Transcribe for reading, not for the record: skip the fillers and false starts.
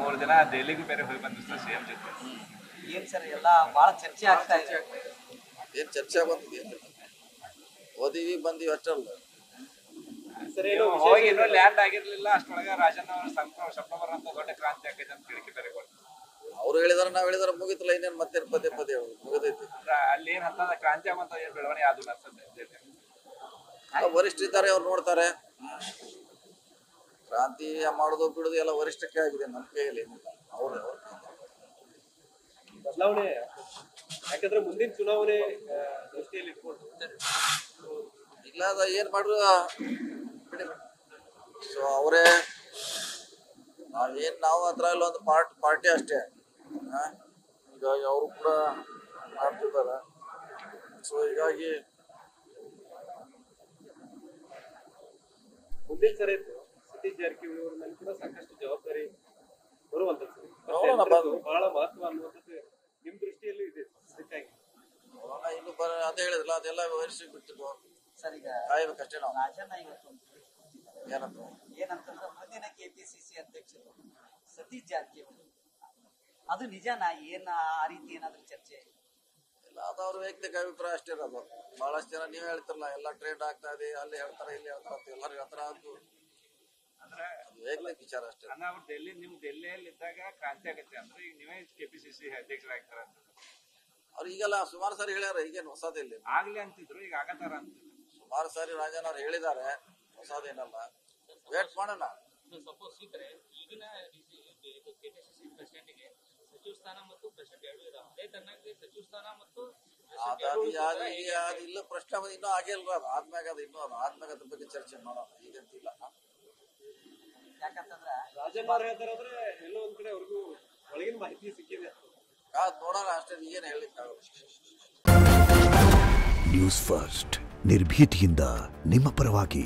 ಮೂರು ದಿನ ದೆಹಲಿಗೂ ಬೇರೆ ಹೋಗಿ ಬಂದು ಸರ್ ಸಿಎಂ ಜೊತೆ. ಏನ್ ಸರ್ ಎಲ್ಲ ಬಹಳ ಚರ್ಚೆ ಆಗ್ತಾ ಇದೆ. ಏನ್ ಚರ್ಚೆ ಬಂದಿದೆ ಓದಿವಿ ಬಂದಿವಿ ಅಷ್ಟಲ್ಲ. ಹೋಗಿ ಇನ್ನೂ ಲ್ಯಾಂಡ್ ಆಗಿರ್ಲಿಲ್ಲ ಅಷ್ಟೊಳಗೆ ರಾಜಣ್ಣ ಅವರು ಸೆಪ್ಟೆಂಬರ್ ಅಂತ ದೊಡ್ಡ ಕ್ರಾಂತಿ ಆಗೈತೆ ಅಂತ ಹೇಳಿಕೆ ಬೇರೆ ಕೊಡ್ತಾರೆ. ಅವ್ರು ಹೇಳಿದಾರೆ ನಾವ್ ಹೇಳಿದಾರೆ ಮುಗಿತಲ್ಲ, ಇನ್ನೇನ್ ಮತ್ತೆ ಪದೇ ಪದೇ ಹೇಳೋದು ಮುಗಿದೈತಿ. ಅಲ್ಲಿ ಏನ್ ಹತ್ತದ ಕ್ರಾಂತಿ ಆಗುವಂತ ಏನ್ ಬೆಳವಣಿಗೆ ಅದು ವರಿಷ್ಠ ಇದ್ದಾರೆ, ಅವ್ರು ನೋಡ್ತಾರೆ. ಕ್ರಾಂತಿ ಮಾಡೋದು ಬಿಡುದು ಎಲ್ಲ ವರಿಷ್ಠಕ್ಕೆ ಆಗಿದೆ, ನಮ್ಮ ಕೈಯಲ್ಲಿ ಏನಿಲ್ಲ. ಅವ್ರು ಬದಲಾವಣೆ ಯಾಕಂದ್ರೆ ಮುಂದಿನ ಚುನಾವಣೆ ದೃಷ್ಟಿಯಲ್ಲಿ ಇಟ್ಕೊಂಡು ಇಲ್ಲ ಅದ ಏನ್ ಮಾಡ್ರು ಸೊ ಅವರೇ ನಾವು ಹತ್ರ ಇಲ್ಲ ಒಂದು ಪಾರ್ಟಿ ಅಷ್ಟೇ. ಹೀಗಾಗಿ ಅವರು ಕೂಡ ಮಾಡ್ತಿದ್ದಾರೆ. ಸೊ ಹೀಗಾಗಿ ಮುಂದಿನ ಸರಿ ಸತೀಶ್ ಜಾರಕಿಹೊಳಿ ಅವ್ರ ಮೇಲೆ ಕೂಡ ಸಾಕಷ್ಟು ಜವಾಬ್ದಾರಿ ಬರುವಂತದ್ದು ಬಹಳ ಮಹತ್ವ ಅನ್ನುವಂಥದ್ದು ನಿಮ್ ದೃಷ್ಟಿಯಲ್ಲಿ ಇದೆ. ಅದಕ್ಕಾಗಿ ಇನ್ನು ಅದೇ ಹೇಳಿದ್ರಲ್ಲ, ಅದೆಲ್ಲ ವರಿಷ್ಠ ಬಿಟ್ಟು ಸರ್ ಈಗ ಕಾಯ್ಬೇಕಷ್ಟೇ ನಾವು. ರಾಜಣ್ಣ ಇವತ್ತು ಏನಂತಂದ್ರೆ ಮುಂದಿನ ಕೆಪಿಸಿಸಿ ಅಧ್ಯಕ್ಷರು ಸತೀಶ್ ಜಾರಕಿಹೊಳಿ ಅದು ನಿಜನಾ? ಏನ ಆ ರೀತಿ ಏನಾದ್ರೂ ಚರ್ಚೆ ಇಲ್ಲ, ಅದು ಅವ್ರ ವೈಯಕ್ತಿಕ ಅಭಿಪ್ರಾಯ ಅಷ್ಟೇ ಇರೋದು. ಬಹಳಷ್ಟು ಜನ ನೀವ್ ಹೇಳ್ತಿರಲ್ಲ ಎಲ್ಲ ಟ್ರೇಡ್ ಆಗ್ತಾ ಇದೆ, ಅಲ್ಲಿ ಹೇಳ್ತಾರೆ ಇಲ್ಲಿ ಹೇಳ್ತಾರ ಅಂತ ಎಲ್ಲರೂ ಹೇಳ್ತಾರ. ಅದು ವೈಯಕ್ತಿಕ ವಿಚಾರ ಅಷ್ಟೇ. ಅವ್ರು ಡೆಲ್ಲಿಯಲ್ಲಿ ಇದ್ದಾಗ ಕ್ರಾಂತಿ ಆಗತ್ತೆ ಅಂದ್ರೆ ಈಗ ನೀವೇ ಕೆಪಿಸಿಸಿ ಅಧ್ಯಕ್ಷರಾಗ್ತಾರ ಅಂತ ಅವ್ರು ಈಗೆಲ್ಲ ಸುಮಾರು ಸಾರಿ ಹೇಳ್ಯಾರ, ಈಗೇನು ಹೊಸದಿಲ್ಲ. ಆಗ್ಲಿ ಅಂತಿದ್ರು, ಈಗ ಆಗತ್ತಾರ ಅಂತ ಸುಮಾರು ಸಾರಿ ರಾಜನ್ ಅವ್ರು ಹೇಳಿದ್ದಾರೆ, ಹೊಸದೇನಲ್ಲ. ವೇಟ್ ಮಾಡೋಣ. ಸಪೋಸ್ ಇದ್ರೆ ಈಗಿನ ಕೆಪಿಸಿಸಿ ಪ್ರೆಸಿಡೆಂಟ್ಗೆ ಸಚಿವ ಸ್ಥಾನ ಮತ್ತು ಪ್ರೆಸಿಡೆಂಟ್ ಎರಡು ಇದಾವೆ. ಅದೇ ತರನಾಗಿ ಸಚಿವ ಸ್ಥಾನ ಮತ್ತು ಇಲ್ಲ ಪ್ರಶ್ನೆ ಇನ್ನೂ ಆಗಿಲ್ರ. ಅದು ಆದ್ಮ್ಯಾಗ ಅದು ಇನ್ನೂ ಆದ್ಮ್ಯಾಗ ಅದ್ರ ಬಗ್ಗೆ ಚರ್ಚೆ ಮಾಡೋಣ, ಈಗಂತಿಲ್ಲ. ಯಾಕಂತಂದ್ರ ರಾಜಣ್ಣ ಅವ್ರು ಹೇಳ್ತಾರಂದ್ರೆ ಎಲ್ಲೋ ಒಂದ್ ಕಡೆ ಅವ್ರಿಗೂ ಒಳಗಿನ ಮಾಹಿತಿ ಸಿಕ್ಕಿದೆ. ನೋಡೋಣ ಅಷ್ಟೇ, ಏನು ಹೇಳಿಕ್ಕಾಗಲ್ಲ. ನ್ಯೂಸ್ ಫಸ್ಟ್ ನಿರ್ಭೀತಿಯಿಂದ ನಿಮ್ಮ ಪರವಾಗಿ.